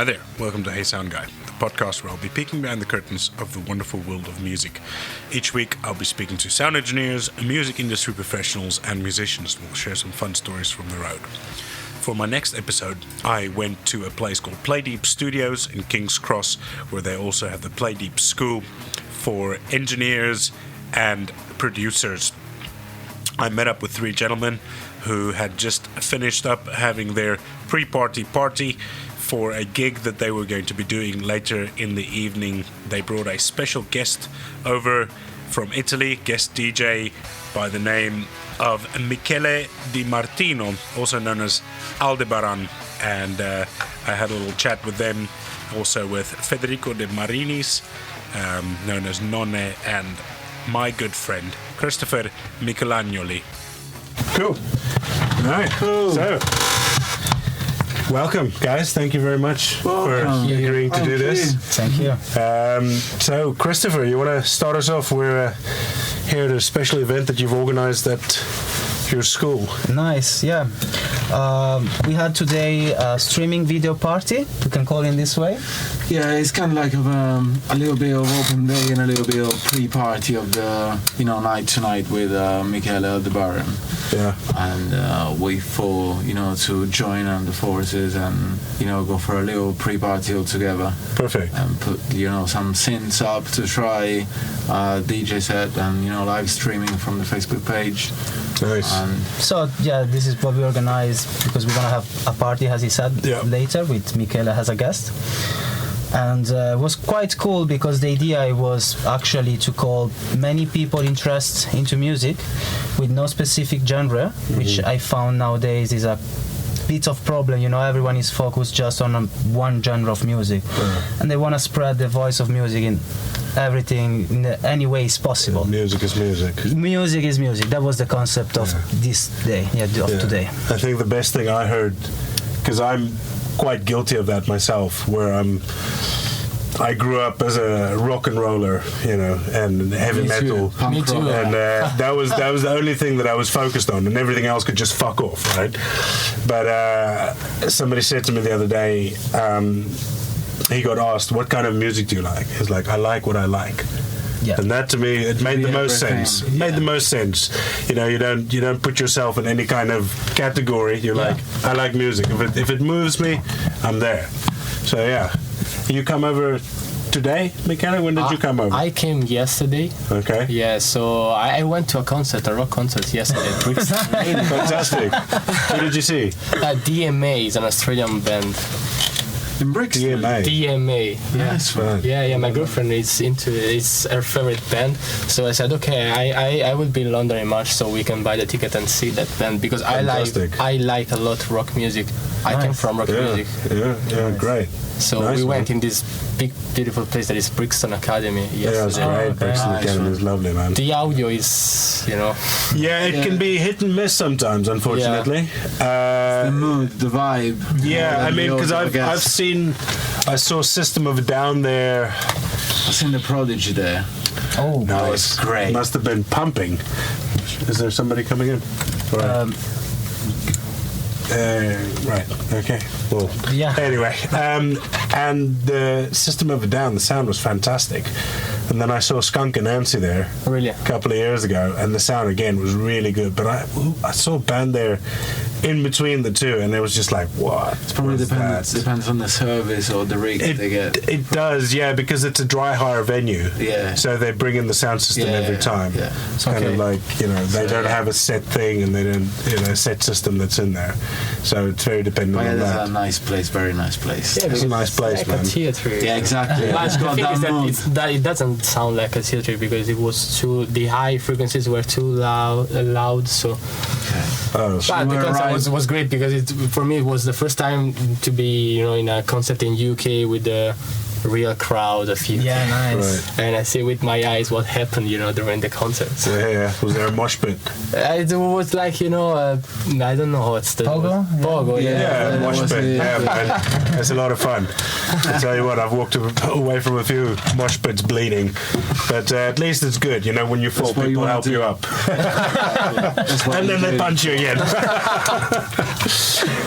Hi there, welcome to Hey Sound Guy, the podcast where I'll be peeking behind the curtains of the wonderful world of music. Each week I'll be speaking to sound engineers, music industry professionals and musicians who will share some fun stories from the road. For my next episode, I went to a place called Playdeep Studios in King's Cross, where they also have the Playdeep School for engineers and producers. I met up with three gentlemen who had just finished up having their pre-party for a gig that they were going to be doing later in the evening. They brought a special guest over from Italy, guest DJ by the name of Michele Di Martino, also known as Aldebaran, and I had a little chat with them, also with Federico De Marinis, known as Nonne, and my good friend Cristopher Michelagnoli. Cool. All right. Cool. So, welcome, guys. Thank you very much for agreeing to do this. Thank you. So, Cristopher, you want to start us off? We're here at a special event that you've organized at your school. Nice, yeah. We had today a streaming video party, we can call it this way. Yeah, it's kind of like a little bit of open day and a little bit of pre-party of the night tonight with Michele Aldebaran. Yeah. And we thought to join on the forces and go for a little pre-party all together. Perfect. And put some synths up to try DJ set and live streaming from the Facebook page. Nice. So yeah, this is what we organized because we're gonna have a party, as he said, later with Michele as a guest. And it was quite cool because the idea was actually to call many people interested into music with no specific genre, which I found nowadays is a bit of problem. Everyone is focused just on one genre of music, and they want to spread the voice of music in everything, in any way is possible. Music is music. Music is music. That was the concept of this day, today. I think the best thing I heard, because I'm quite guilty of that myself, where I grew up as a rock and roller, and heavy metal. Me too. And that was the only thing that I was focused on, and everything else could just fuck off, right? But somebody said to me the other day, he got asked, "What kind of music do you like?" He's like, "I like what I like." Yeah. And that to me, it made the most sense. It made the most sense. You don't put yourself in any kind of category. You're like, I like music. If it moves me, I'm there. So yeah, you come over today, Michele? When did you come over? I came yesterday. Okay. Yeah, so I went to a rock concert yesterday at Brixton. Fantastic. Who did you see? DMA is an Australian band. In Brixton? DMA. Yeah. Nice one. Yeah, my girlfriend is into it. It's her favorite band. So I said, okay, I will be in London in March so we can buy the ticket and see that band because Fantastic. I like a lot rock music. I came from rock music. Yeah, great. So we went in this big, beautiful place that is Brixton Academy yesterday. Yeah, it's great. Brixton Academy is lovely, man. The audio is, Yeah, it can be hit and miss sometimes, unfortunately. The mood, the vibe. Yeah, I mean, because I saw System of a Down there. I've seen the Prodigy there. Oh, nice. Great. Must have been pumping. Is there somebody coming in? Right. Okay. Well. Yeah. Anyway, and the System of a Down, the sound was fantastic. And then I saw Skunk and Nancy there Really? a couple of years ago, and the sound again was really good. But I saw a band there in between the two, and it was just like, what? It probably depends on the service or the rig they get. It does, yeah, because it's a dry hire venue. Yeah. So they bring in the sound system every time. Yeah. It's kind of like, they don't have a set thing and they don't, a set system that's in there. So it's very dependent on that. It's a nice place, very nice place. Yeah, it's a nice place, like man. a theater. Yeah, exactly. But It's the got thing that is mood. that it doesn't sound like a theater because the high frequencies were too loud. So, Oh, but the concert was great because for me it was the first time to be in a concert in UK with the real crowd, a few. Yeah, nice. Right. And I see with my eyes what happened, during the concerts. Yeah. Was there a mosh pit? It was like, I don't know what's the Pogo? word. Pogo, yeah. Yeah, mosh was pit. it. Yeah, man. It's a lot of fun. I tell you what, I've walked away from a few mosh pits bleeding, but at least it's good. When you fall, what you people wanna help do. you up, That's what and we then they did. punch you again.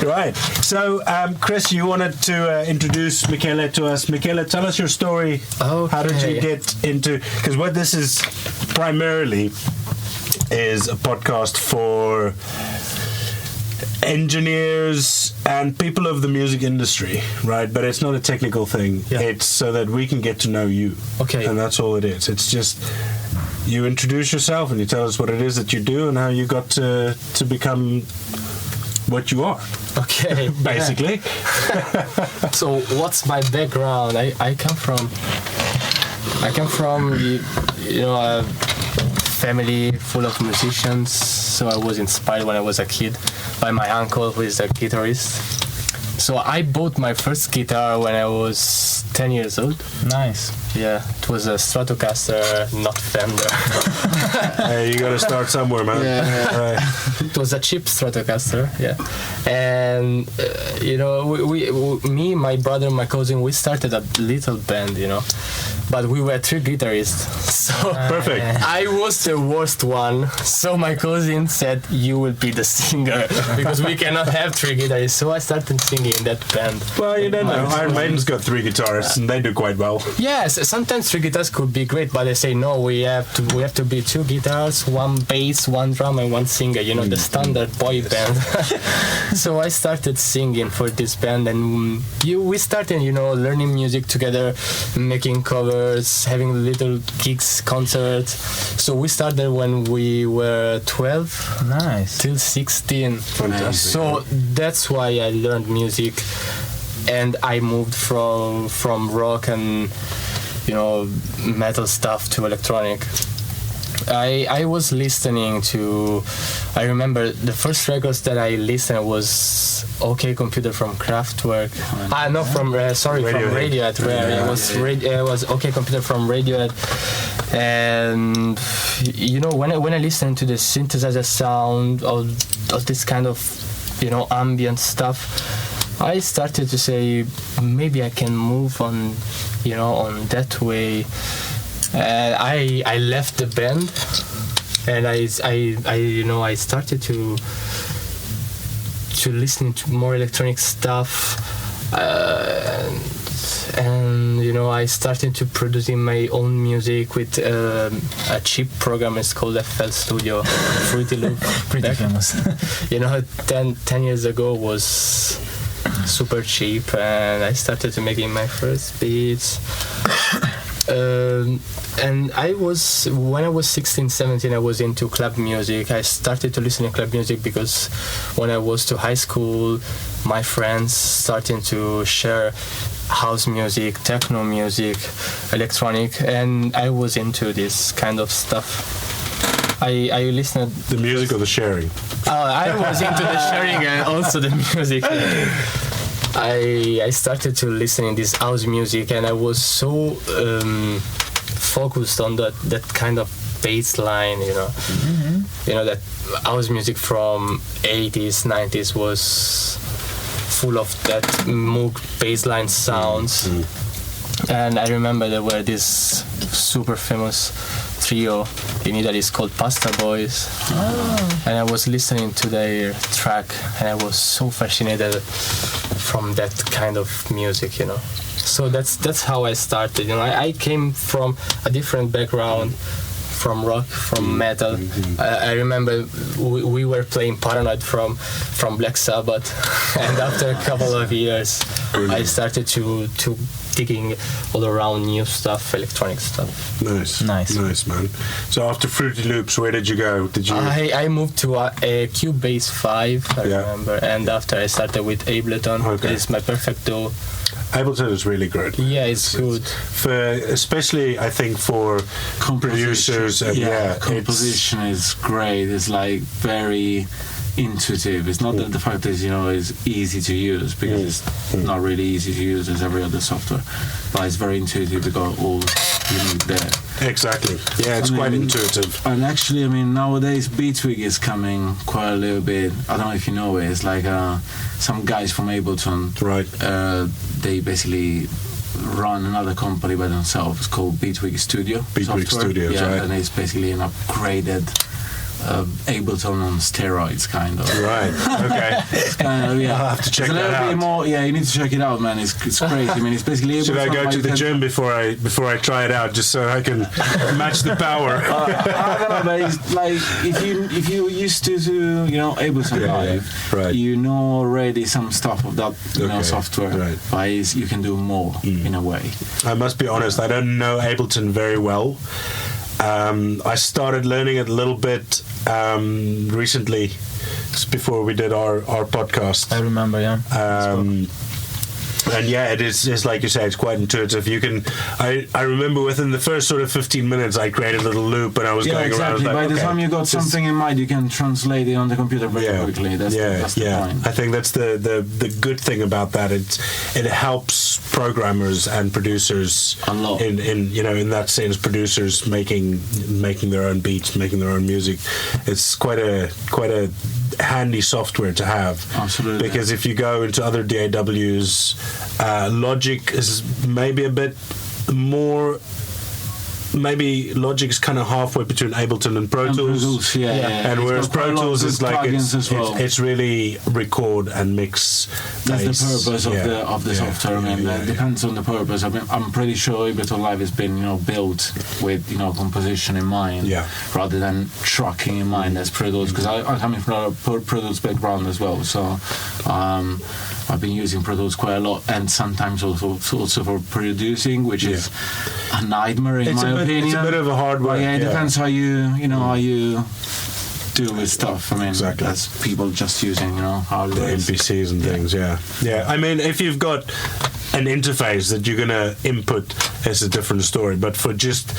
Right. So, Chris, you wanted to introduce Michele to us. Michele, tell us your story. Okay. How did you get into? Because what this is primarily is a podcast for engineers and people of the music industry, right? But it's not a technical thing. Yeah. It's so that we can get to know you. Okay. And that's all it is. It's just you introduce yourself and you tell us what it is that you do and how you got to become what you are, Okay. basically. So what's my background? I come from a family full of musicians. So I was inspired when I was a kid by my uncle, who is a guitarist. So I bought my first guitar when I was 10 years old. Nice. Yeah, it was a Stratocaster, not Fender. Hey, you got to start somewhere, man. Yeah. Right. It was a cheap Stratocaster, yeah. And me, my brother, and my cousin, we started a little band, but we were 3 guitarists. So Perfect. I was the worst one. So my cousin said, "You will be the singer because we cannot have 3 guitarists." So I started singing in that band. Well, you don't know. Iron Maiden's got 3 guitarists and they do quite well. Yes, sometimes 3 guitars could be great, but they say no. We have to be 2 guitars, 1 bass, 1 drum, and 1 singer. The standard boy band. So I started singing for this band, and we started, learning music together, making covers, having little gigs, concerts. So we started when we were 12 Nice. till 16. Fantastic. So that's why I learned music, and I moved from rock and metal stuff to electronic. I was listening to. I remember the first records that I listened was OK Computer from Kraftwerk. No, from Radiohead. It was OK Computer from Radiohead. And when I listened to the synthesizer sound of this kind of ambient stuff, I started to say maybe I can move on on that way. I left the band, and I started to listen to more electronic stuff, and I started to producing my own music with a cheap program. It's called FL Studio, Fruity Loop. Pretty famous. 10 years ago was super cheap, and I started to making my first beats. And when I was 16, 17, I was into club music. I started to listen to club music because when I was to high school, my friends started to share house music, techno music, electronic, and I was into this kind of stuff. I listened. The music or the sharing? I was into the sharing and also the music. I started to listen in this house music, and I was so focused on that kind of bass line, that house music from 80s, 90s was full of that Moog bass line sounds. And I remember there were this super famous trio in Italy called Pasta Boys. And I was listening to their track, and I was so fascinated from that kind of music, So that's how I started. I came from a different background, from rock, from metal. I remember we were playing Paranoid from Black Sabbath, and after a couple of years, I started to digging all around new stuff, electronic stuff. Nice, man. So after Fruity Loops, where did you go? I moved to a Cubase 5, I remember, and after I started with Ableton. Okay. It's my perfect tool. Ableton is really good. Yeah, it's good. Especially, I think, for producers. Composition is great. It's like very intuitive. It's not that the fact is, is easy to use, because it's not really easy to use as every other software, but it's very intuitive. You got all you need there. Exactly. Yeah, it's quite intuitive. And actually, nowadays Beatwig is coming quite a little bit. I don't know if you know it. It's like some guys from Ableton. Right. They basically run another company by themselves. It's called Beatwig Studio. Beatwig Studios, yeah, right. And it's basically an upgraded Ableton on steroids, kind of. Right. Okay. It's kind of, yeah. I'll have to check it's a that little out. bit more. Yeah, you need to check it out, man. It's crazy. It's basically Ableton. Should I go to the like gym before I try it out, just so I can match the power? I don't know, but it's like if you used to do Ableton Live, right. you know already some stuff of that software, right. but you can do more in a way. I must be honest, I don't know Ableton very well. I started learning it a little bit recently, just before we did our podcast. I remember, yeah. And yeah, it's like you say, it's quite intuitive. You can, I remember within the first sort of 15 minutes, I created a little loop and I was going around. Exactly. By the time you got something in mind, you can translate it on the computer very quickly. That's the point. I think that's the good thing about that. It helps programmers and producers a lot. In that sense, producers making their own beats, making their own music. It's quite a handy software to have. Absolutely. Because if you go into other DAWs, Logic is maybe a bit more. Maybe Logic's kind of halfway between Ableton and Pro Tools. And whereas Pro Tools is like it's really record and mix. That's the purpose of the software. It depends on the purpose. I'm pretty sure Ableton Live has been built with composition in mind, rather than tracking in mind as Pro Tools. Because I'm coming from a Pro Tools background as well, so I've been using Pro Tools quite a lot, and sometimes also for producing, which is a nightmare in my opinion. It's a bit of a hard one. It depends how you how you do with stuff. Exactly. That's people just using how the MPCs and things. Yeah. If you've got an interface that you're gonna input, it's a different story. But for just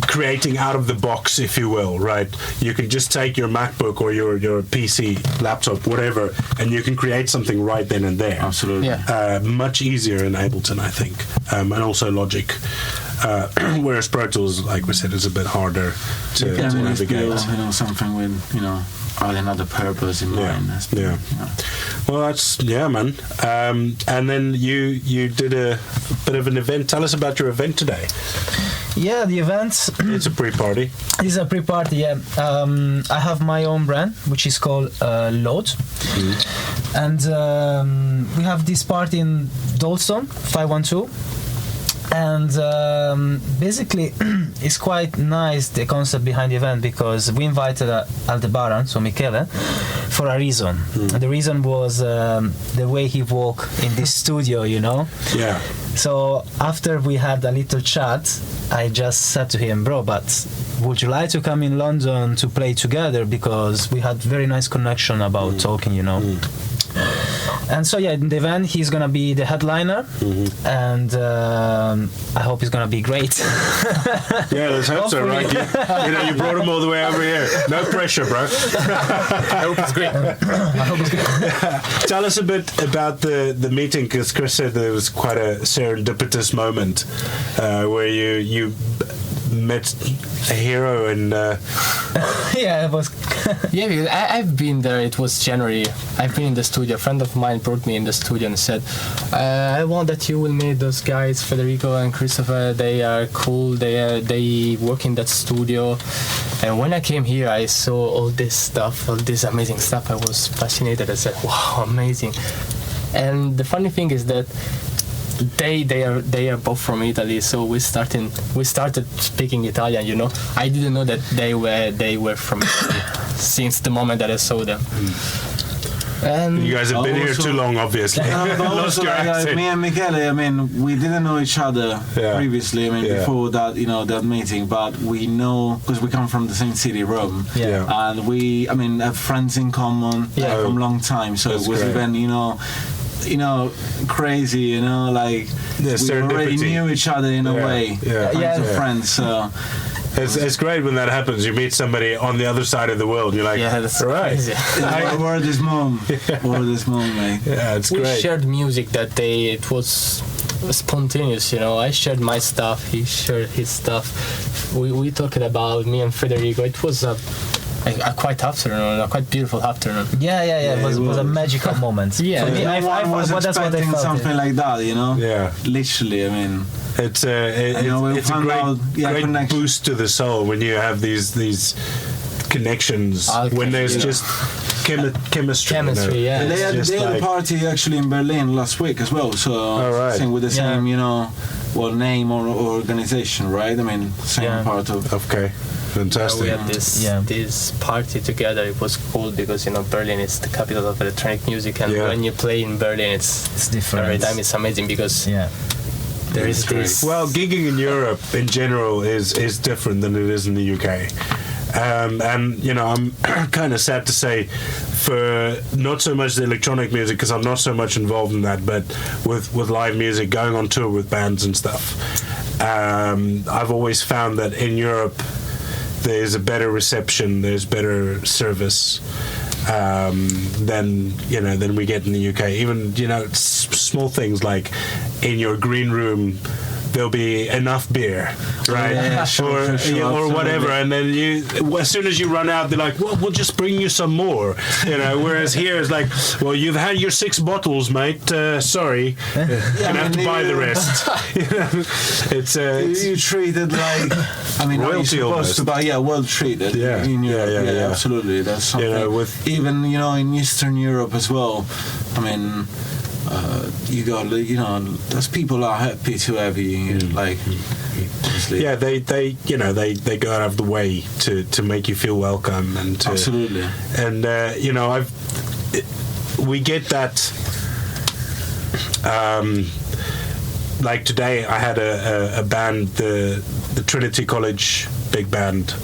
creating out of the box, if you will, right? You can just take your MacBook or your PC, laptop, whatever, and you can create something right then and there. Absolutely. Much easier in Ableton, I think, and also Logic. Whereas Pro Tools, like we said, is a bit harder to navigate. Something with another purpose in mind. Well, that's man. And then you did a bit of an event. Tell us about your event today. Yeah, the event. It's a pre-party. It's a pre-party. Yeah. I have my own brand, which is called Load, and we have this party in Dalston 512. And basically, it's quite nice, the concept behind the event, because we invited Aldebaran, so Michele, for a reason. And the reason was the way he walked in this studio, Yeah. So after we had a little chat, I just said to him, bro, but would you like to come in London to play together? Because we had very nice connection about talking, And so in the event he's gonna be the headliner, and I hope it's gonna be great. Yeah, let's hope so, right? You brought him all the way over here. No pressure, bro. I hope it's great. Tell us a bit about the meeting, because Chris said there was quite a serendipitous moment where you met a hero and yeah, it was because I've been there. It was January. I've been in the studio. A friend of mine brought me in the studio and said, I want that you will meet those guys, Federico and Cristopher. They are cool. They work in that studio. And when I came here, I saw all this stuff, all this amazing stuff. I was fascinated. I said, wow, amazing. And the funny thing is that they are both from Italy, so we started speaking Italian. I didn't know that they were from Italy since the moment that I saw them. And you guys have been here too long, obviously. Lost your accent. Me and Michele, we didn't know each other previously. Before that, that meeting, but we know because we come from the same city, Rome. And we, have friends in common from a long time. So it was even, crazy, we already knew each other in a way, kinds of friends. So It's great when that happens. You meet somebody on the other side of the world. You're like, yeah, that's right. crazy. Word is mom. Word is mom, mate. Yeah, it's We great. shared music that day. It was spontaneous, I shared my stuff, he shared his stuff. We talked about me and Federico. It was a quite afternoon, a quite beautiful afternoon. Yeah. It was a magical moment. Yeah. For me, I was expecting something like that, Yeah. Literally, I mean. It's a great boost to the soul when you have these connections. When there's just chemistry. Yeah. They had a party actually in Berlin last week as well. So I think with the same, name or organization, right? I mean, same part of. Okay. Fantastic. We had this party together. It was cool because Berlin is the capital of electronic music, and when you play in Berlin, it's different. Every time it's amazing because there is this. Well, gigging in Europe in general is different than it is in the UK. And I'm kind of sad to say, for not so much the electronic music, because I'm not so much involved in that, but with live music, going on tour with bands and stuff, I've always found that in Europe there's a better reception, there's better service than we get in the UK. Even small things like in your green room there'll be enough beer, right? Yeah, sure, or whatever, and then as soon as you run out, they're like, "Well, we'll just bring you some more," Whereas here it's like, "Well, you've had your 6 bottles, mate. Sorry, you're gonna have to buy the rest." It's you treated like, I mean, royalty you're supposed almost. to buy, well treated. Yeah. In Europe, Yeah. absolutely. That's something. Even in Eastern Europe as well. I mean. You got, those people are happy to have you, obviously. Yeah, they go out of the way to make you feel welcome and to, absolutely. And we get that. Like today, I had a band, the Trinity College big band,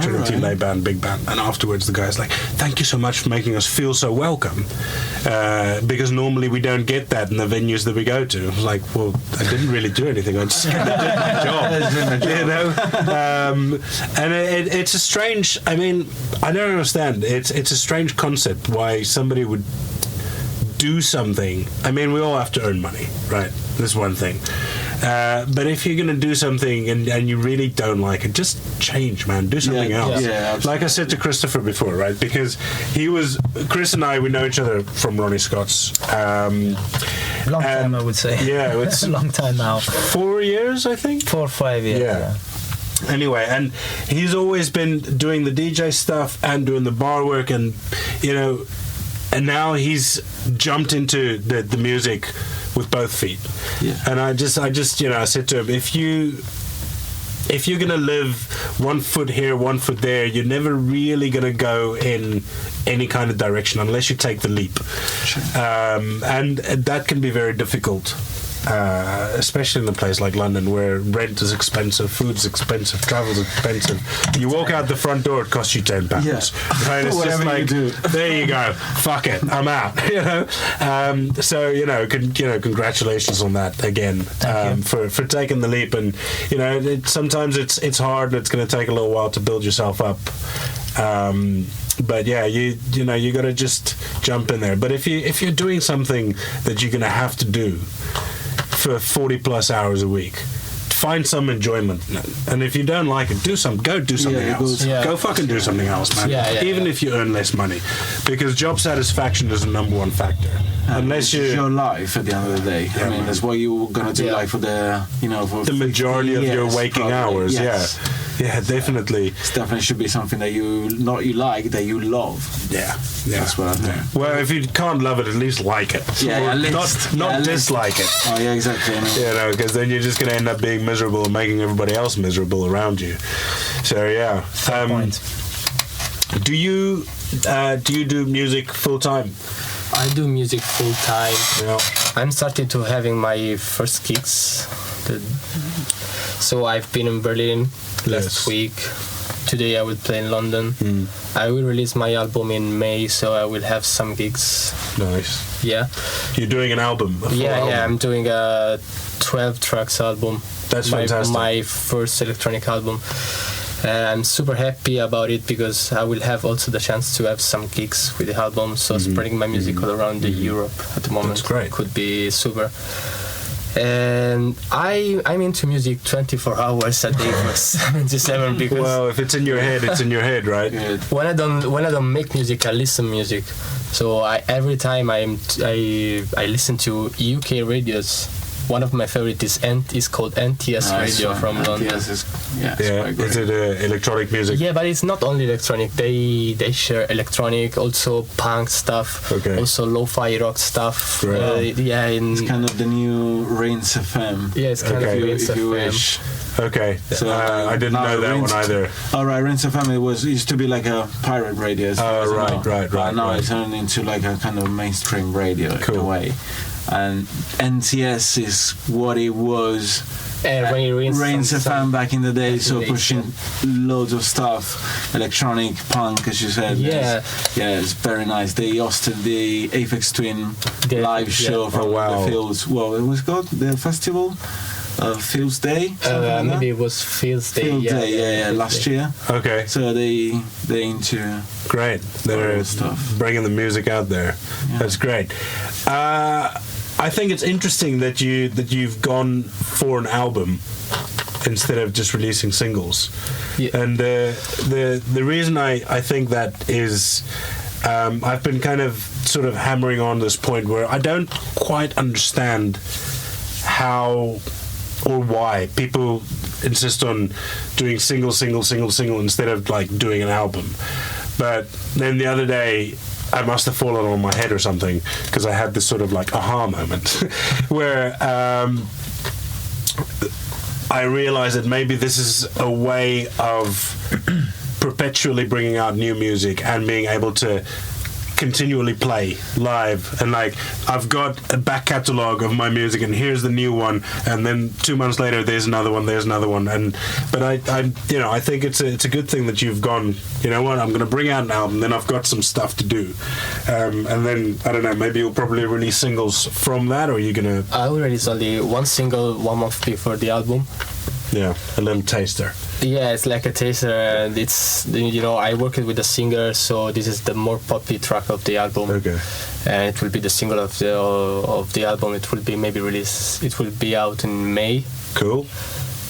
Trinity Lay Band, big band, and afterwards the guy's like, "Thank you so much for making us feel so welcome," because normally we don't get that in the venues that we go to. I was like, "Well, I didn't really do anything. I just kind of did my job," and it's a strange. I mean, I don't understand. It's a strange concept why somebody would do something. I mean, we all have to earn money, right? That's one thing. But if you're going to do something and you really don't like it, just change, man. Do something else. Yeah, like I said to Christopher before, right? Because Chris and I, we know each other from Ronnie Scott's. Long time, I would say. Yeah, it's a long time now. 4 years, I think? 4 or 5 years, yeah. Anyway, and he's always been doing the DJ stuff and doing the bar work, and and now he's jumped into the music with both feet. Yeah. And I just I said to him, if you're gonna live one foot here, one foot there, you're never really gonna go in any kind of direction unless you take the leap. Sure. And that can be very difficult. Especially in a place like London where rent is expensive, food's expensive, travel's expensive. You walk out the front door, it costs you £10. Yeah. Right? It's just like, there you go, fuck it, I'm out. So congratulations on that again, for taking the leap. And sometimes it's hard and it's going to take a little while to build yourself up. But yeah, you got to just jump in there. But if you're doing something that you're going to have to do for 40 plus hours a week, find some enjoyment, and if you don't like it, go do something else. Go fucking do something else, man. Even if you earn less money, because job satisfaction is the number one factor. Unless it's your life at the end of the day. I mean, that's what you're gonna do, like for the for the majority of your waking hours. Yes. Yeah, definitely. It definitely should be something that you like, that you love. Yeah. That's what I think. Well, if you can't love it, at least like it. At least. Not dislike it. Oh yeah, exactly. Because then you're just going to end up being miserable and making everybody else miserable around you. So yeah. Do you do music full time? I do music full time. Yeah. I'm starting to having my first gigs. So I've been in Berlin last week. Today I will play in London. I will release my album in May, so I will have some gigs. Nice. Yeah. You're doing an album? Yeah, I'm doing a 12 tracks album. That's fantastic. My first electronic album. I'm super happy about it because I will have also the chance to have some gigs with the album, so spreading my music all around the Europe at the moment. That's great. Could be super. And I'm into music 24 hours a day for 7 to 7 because well, if it's in your head, it's in your head, right? when I don't make music, I listen music. So every time I listen to UK radios. One of my favorites is called NTS Radio from London. Is it electronic music? Yeah, but it's not only electronic. They share electronic, also punk stuff, also lo-fi rock stuff. It's kind of the new Rains FM. Yeah, it's kind of Rains FM. Wish. Okay, so I didn't know that one either. All right, Rains FM used to be like a pirate radio. Right. But now it's turned into like a kind of mainstream radio in a way. And NTS is what it was when it Rains FM back in the day, so pushing loads of stuff, electronic, punk, as you said. It's very nice. They hosted the Aphex Twin live show from the Fields. Well, it was called the festival, Fields Day. Maybe it was Fields Day. Fields Day, last year. Okay. So they into great. They're stuff, bringing the music out there. Yeah. That's great. I think it's interesting that you've gone for an album instead of just releasing singles. Yeah. And the reason I think that is I've been kind of sort of hammering on this point where I don't quite understand how or why people insist on doing single instead of like doing an album. But then the other day I must have fallen on my head or something because I had this sort of like aha moment where I realized that maybe this is a way of perpetually bringing out new music and being able to continually play live, and like I've got a back catalogue of my music and here's the new one, and then 2 months later there's another one, but I think it's a good thing that you've gone, you know what, I'm going to bring out an album, then I've got some stuff to do, and then I don't know, maybe you'll probably release singles from that, or are you going to... I will release only one single 1 month before the album. Yeah, a little taster. Yeah, it's like a taster, and it's, I worked with a singer, so this is the more poppy track of the album. Okay. And it will be the single of the album. It will be maybe released. It will be out in May. Cool.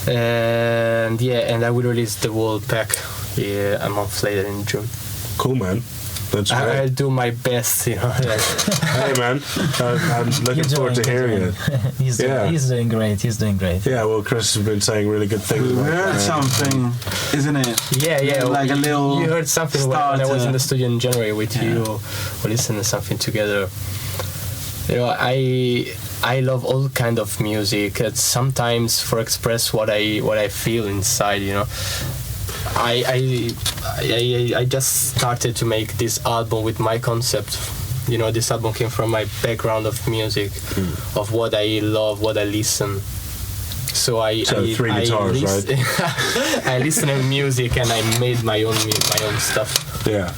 And I will release the whole pack a month later in June. Cool, man. That's great. I'll do my best, Hey, man, I'm looking forward to hearing it. He's doing great. Yeah, well, Chris has been saying really good things. We heard something, isn't it? Yeah. Like a little. You heard something when I was in the studio in January with you. We listened to something together. I love all kind of music. It's sometimes for express what I feel inside. I just started to make this album with my concept. This album came from my background of music, of what I love, what I listen. So three guitars, right? I listen to music and I made my own stuff. Yeah,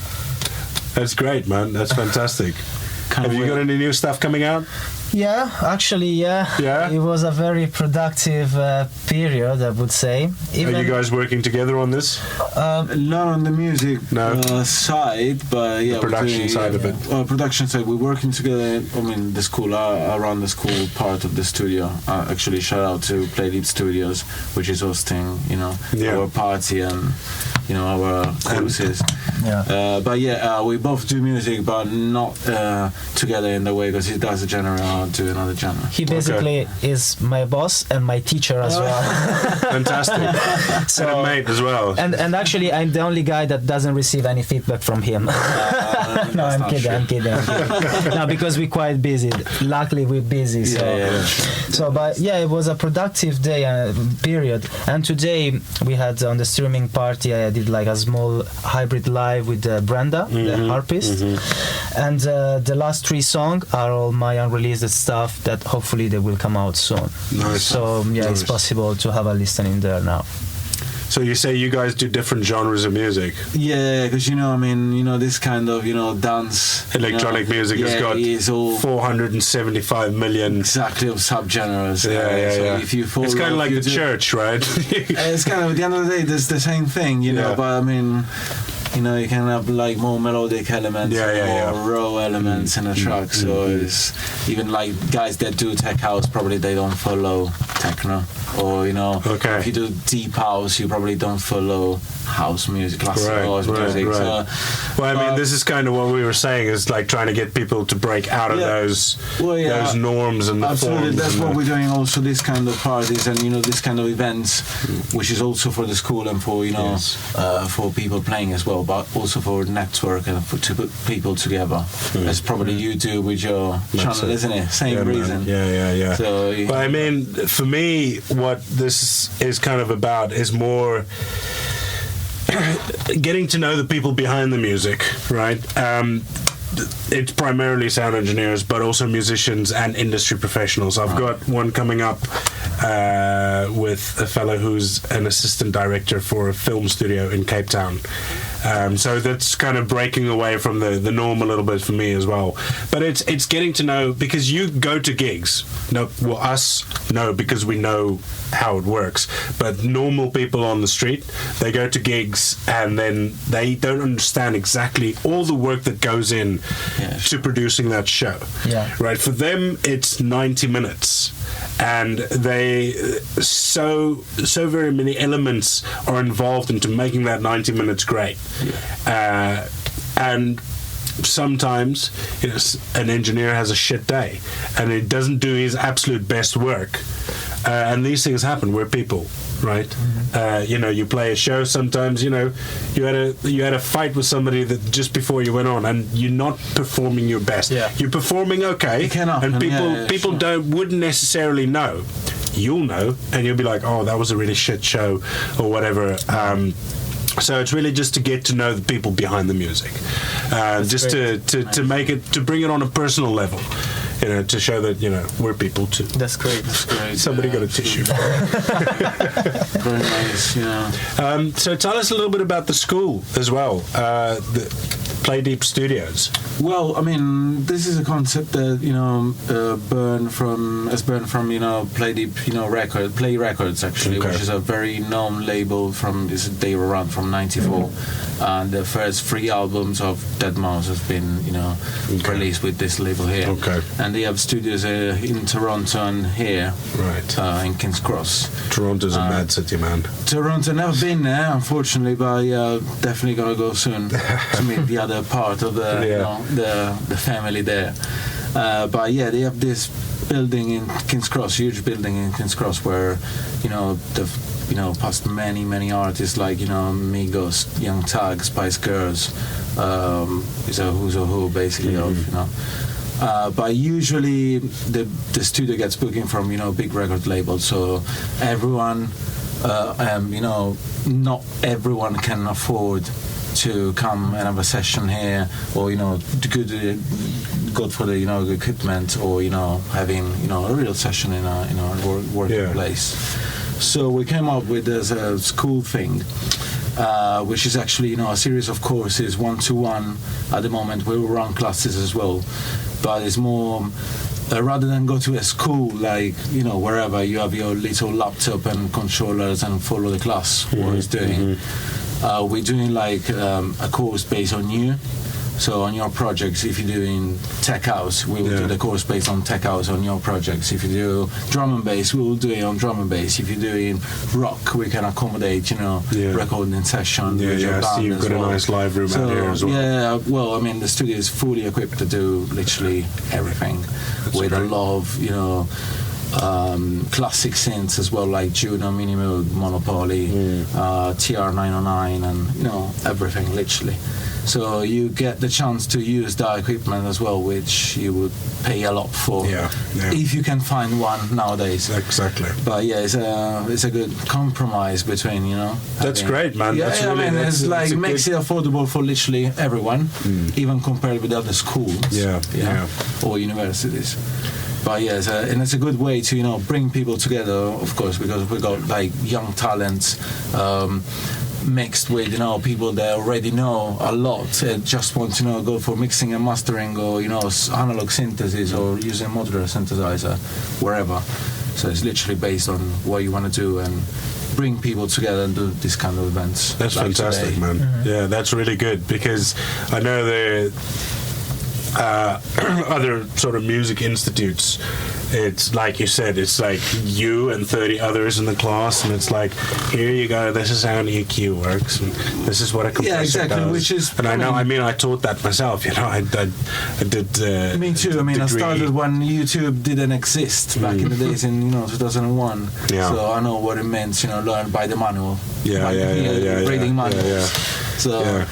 that's great, man. That's fantastic. Have you got any new stuff coming out? Yeah, actually, yeah. It was a very productive period, I would say. Are you guys working together on this? Not on the music side, but the production side of it. Production side, we're working together. I mean, the school, around the school part of the studio. Actually, shout out to Playdeep Studios, which is hosting, our party and our courses. We both do music, but not together in the way, because he does a genre, I'll do another genre. He basically is my boss and my teacher as well. Fantastic. And a mate as well. And actually, I'm the only guy that doesn't receive any feedback from him. No, I'm kidding. No, because we're quite busy. Luckily, we're busy. It was a productive day period. And today we had on the streaming party, I did like a small hybrid live with Brenda, the harpist. And the last 3 songs are all my unreleased stuff that hopefully they will come out soon. Nice. So it's possible to have a listening there now. So you say you guys do different genres of music? Yeah, because this kind of dance, electronic music has got 475 million exactly of subgenres. So if you follow, it's kind of like the church, right? It's kind of at the end of the day, there's the same thing, But you can have like more melodic elements or raw elements in a track. So it's even like guys that do tech house, probably they don't follow techno. Or if you do deep house, you probably don't follow house music, classical music. Right. So, this is kind of what we were saying, is like trying to get people to break out of those norms and the forms. That's what we're doing. Also, this kind of parties and this kind of events, which is also for the school and for for people playing as well, but also for network and to put people together. As probably you do with your channel, isn't it? Same reason. Yeah. So, but for me, what this is kind of about is more getting to know the people behind the music, right? It's primarily sound engineers, but also musicians and industry professionals. I've got one coming up with a fellow who's an assistant director for a film studio in Cape Town. So that's kind of breaking away from the norm a little bit for me as well. But it's getting to know, because you go to gigs. No, because we know how it works. But normal people on the street, they go to gigs and then they don't understand exactly all the work that goes in to producing that show. Yeah. Right? For them, it's 90 minutes. And they so very many elements are involved into making that 90 minutes great. And sometimes an engineer has a shit day and he doesn't do his absolute best work, and these things happen. We're people, right? You play a show. Sometimes you had a fight with somebody that just before you went on, and you're not performing your best. You're performing okay, and people wouldn't necessarily know. You'll know, and you'll be like, oh, that was a really shit show or whatever. So it's really just to get to know the people behind the music, just to make it, to bring it on a personal level, to show that we're people too. That's great. Somebody got a tissue. Very nice. Yeah. So tell us a little bit about the school as well, the Play Deep Studios. Well, this is a concept that born from Play Deep, Play Records actually, which is a very known label they were around from '94, and the first 3 albums of Deadmau5 have been released with this label here. And they have studios in Toronto and here, in King's Cross. Toronto's a mad city, man. Toronto, never been there, unfortunately, but definitely gonna go soon to meet the other part of the family there. But they have this building in King's Cross, huge building in King's Cross, where they've past many artists like Migos, Young Thug, Spice Girls, is a who's a who basically but usually the studio gets booking from big record labels, so everyone not everyone can afford to come and have a session here, or good for the equipment, or having a real session in a working place. So we came up with this school thing, which is actually a series of courses, 1-to-1 at the moment. We will run classes as well, but it's more rather than go to a school like wherever you have your little laptop and controllers and follow the class what it's doing. We're doing like a course based on you. So on your projects, if you're doing tech house, we will do the course based on tech house on your projects. If you do drum and bass, we will do it on drum and bass. If you're doing rock, we can accommodate, recording session. So you've got a nice live room out here as well. Yeah, well, the studio is fully equipped to do literally everything. With a lot of, classic synths as well, like Juno, Minimoog, Monopoly, TR-909, and everything literally. So you get the chance to use that equipment as well, which you would pay a lot for if you can find one nowadays. Exactly. But it's a good compromise between That's great, man. Yeah, that's really, it's like makes it affordable for literally everyone, even compared with other schools. Yeah. Or universities. But yes, and it's a good way to bring people together, of course, because we got like young talents mixed with people that already know a lot, just want to go for mixing and mastering, or analog synthesis, or using modular synthesizer wherever. So it's literally based on what you want to do and bring people together and do this kind of events. That's like fantastic, today. man. Mm-hmm. Yeah, that's really good, because I know the other sort of music institutes, it's like you said, it's like you and 30 others in the class, and it's like, here you go, this is how an EQ works, and this is what a compressor does. Which is, and I taught that myself, I did me too. I started when YouTube didn't exist back in the days in 2001. Yeah. So I know what it meant, learn by the manual. Reading manual. So yeah.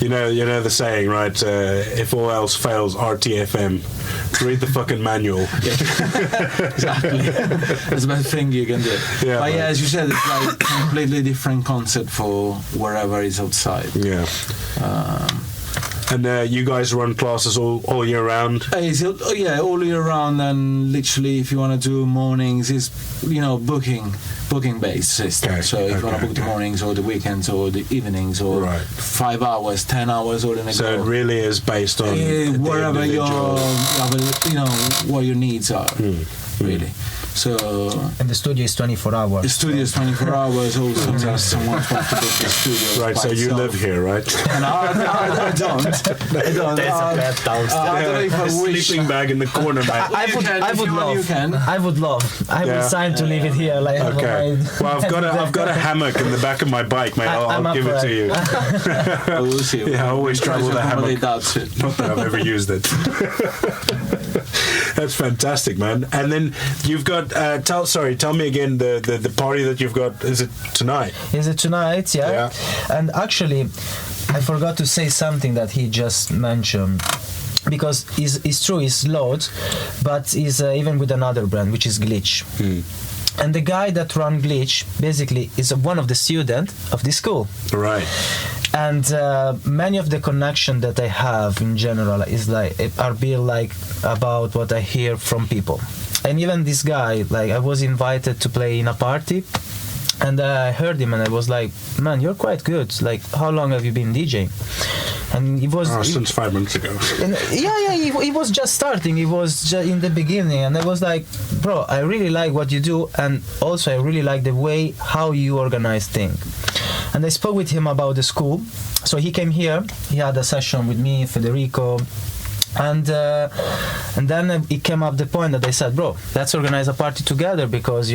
You know the saying, right? If all else fails, RTFM. Read the fucking manual. Exactly. That's the best thing you can do. Yeah, but as you said, it's like completely different concept for wherever is outside. Yeah. And you guys run classes all year round? All year round, and literally if you want to do mornings, it's booking based system. Okay, so if you want to book the mornings or the weekends or the evenings or 5 hours, 10 hours, or the so it really is based on wherever what your needs are, really. So and the studio is 24 hours. The studio is 24 hours. Also, sometimes someone wants to book the studio. Right. So you live here, right? No, I don't. There's a bed downstairs. I don't know if I wish. Sleeping bag in the corner, man. I would love. I would sign to leave it here. Like, okay. Well, I've got a hammock in the back of my bike, mate. I'll give it to you. We'll see. Yeah, I always travel with a hammock. Not that I've ever used it. That's fantastic, man. And then you've got. Tell me again the party that you've got. Is it tonight? Is it tonight? Yeah. And actually, I forgot to say something that he just mentioned. Because it's true, it's Load, but it's even with another brand, which is Glitch. And the guy that run Glitch basically is one of the students of the school. Right. And many of the connection that I have in general are built about what I hear from people. And even this guy, I was invited to play in a party, and I heard him, and I was like, "Man, you're quite good. How long have you been DJing?" And he was since 5 months ago. He was just starting. He was just in the beginning, and I was like, "Bro, I really like what you do, and also I really like the way how you organize things." And I spoke with him about the school. So he came here. He had a session with me, Federico. And then it came up the point that I said, bro, let's organize a party together, because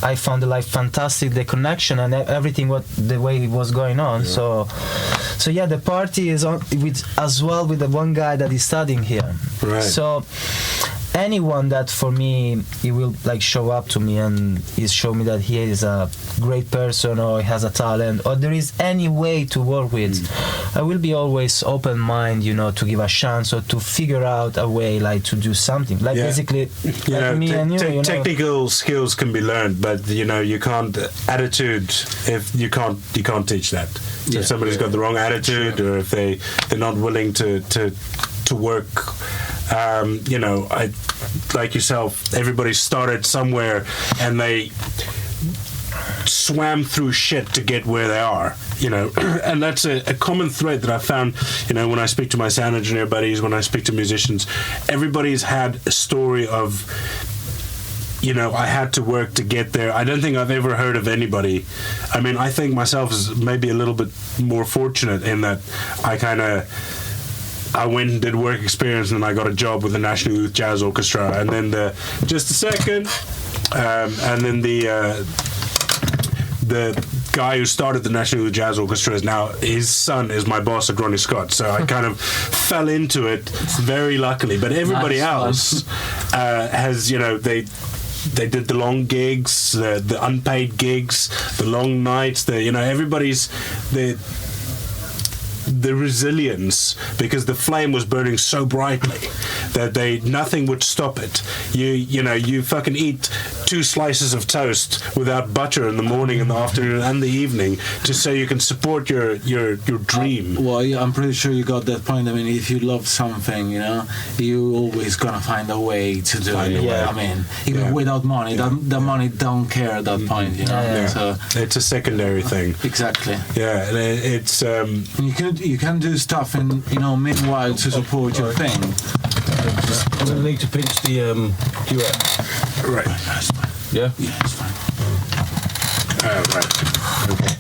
I found the fantastic, the connection and everything, the way it was going on. Yeah. So yeah, the party is on with the one guy that is studying here. Right. So anyone that for me he will show up to me and he show me that he is a great person or he has a talent or there is any way to work with, I will be always open mind, to give a chance or to figure out a way to do something basically me and you. Technical skills can be learned, but you can't attitude. If you can't teach that. Yeah. If somebody's got the wrong attitude, or if they're not willing to work. I like yourself. Everybody started somewhere, and they swam through shit to get where they are. And that's a common thread that I found. When I speak to my sound engineer buddies, when I speak to musicians, everybody's had a story of. I had to work to get there. I don't think I've ever heard of anybody. I mean, I think myself is maybe a little bit more fortunate in that I went and did work experience, and then I got a job with the National Youth Jazz Orchestra, and then and then the guy who started the National Youth Jazz Orchestra is now, his son is my boss at Ronnie Scott, so I kind of fell into it very luckily. But everybody else has, they did the long gigs, the unpaid gigs, the long nights, everybody's the resilience, because the flame was burning so brightly that nothing would stop it. You fucking eat 2 slices of toast without butter in the morning, in the afternoon, and the evening, just so you can support your dream. Well, yeah, I'm pretty sure you got that point. I mean, if you love something, you know, you always gonna find a way to do it. Yeah. I mean, even without money, the money don't care at that point, you know. Yeah. So it's a secondary thing. exactly. Yeah, and it's You can do stuff in, you know, meanwhile to support your thing. I'm going to need to pinch the duet. right. That's fine. Yeah? Yeah, it's fine. Right. Okay.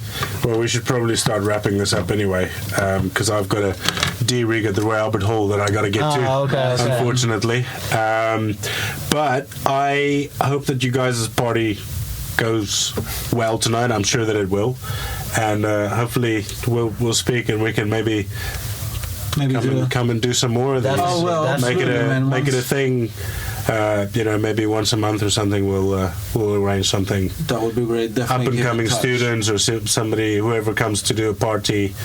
Well, we should probably start wrapping this up anyway, because I've got a de-rig at the Royal Albert Hall that I got to get to, okay. unfortunately. But I hope that you guys' party goes well tonight. I'm sure that it will, and hopefully we'll speak and we can maybe come and do some more of these. Oh, well, make it a thing. You know, maybe once a month or something. We'll arrange something. That would be great. Definitely Up and keep in coming touch. students or somebody, whoever comes to do a party,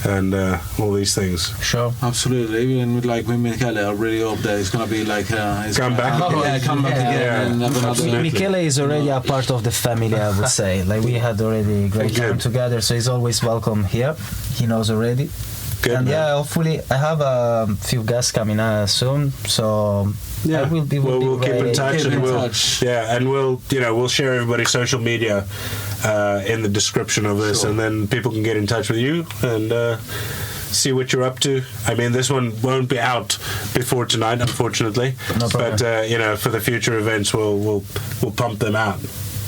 and all these things. Sure. Absolutely. Even with Michele, I really hope that it's gonna be Come back again. Come back again. Yeah. And have another. Michele is already a part of the family, I would say. Like, we had already a great time together, so he's always welcome here. He knows already. Good, and man. yeah, hopefully I have a few guests coming soon, so Yeah, I will be. we'll keep in touch, Keep and in touch. we'll share everybody's social media in the description of this, and then people can get in touch with you and see what you're up to. I mean, this one won't be out before tonight, unfortunately. No problem. But for the future events, we'll pump them out.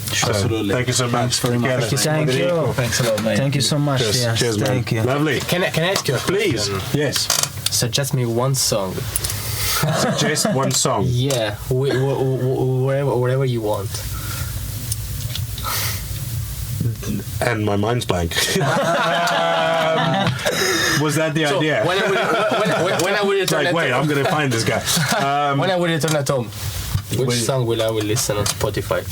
So, Absolutely. thank you so much. Thanks very much. Thank you. Thanks a lot, mate. Thank you so much. Cheers, Yes, cheers, man. thank you. Lovely. Can I ask you a Please, question? yes. Suggest me one song. Suggest one song. Yeah, wherever you want. And my mind's blank. Was that the idea? When I will return Like, wait, I'm going to find this guy. when I will return at home, which song will I listen on Spotify?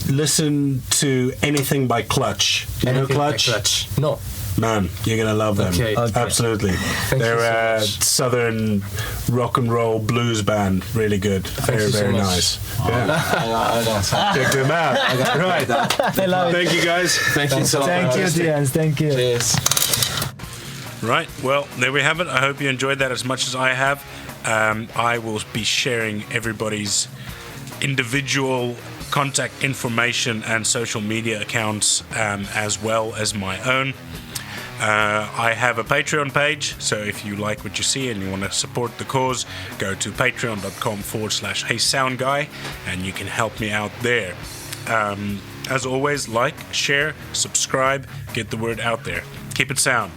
Listen to anything by Clutch. You know Anything by Clutch? Clutch? No. Man, you're gonna love them. Okay. Absolutely. Thank They're you a so much. southern rock and roll blues band. Really good. Very, you so very much. nice. Yeah. Check them out. Right. I love it. Thank you, guys. Thank you so Thank much. you, Dians. Thank you. Cheers. Right, well, there we have it. I hope you enjoyed that as much as I have. I will be sharing everybody's individual contact information and social media accounts, as well as my own. I have a Patreon page, so if you like what you see and you want to support the cause, go to patreon.com/HeySoundGuy and you can help me out there. As always, like, share, subscribe, get the word out there. Keep it sound.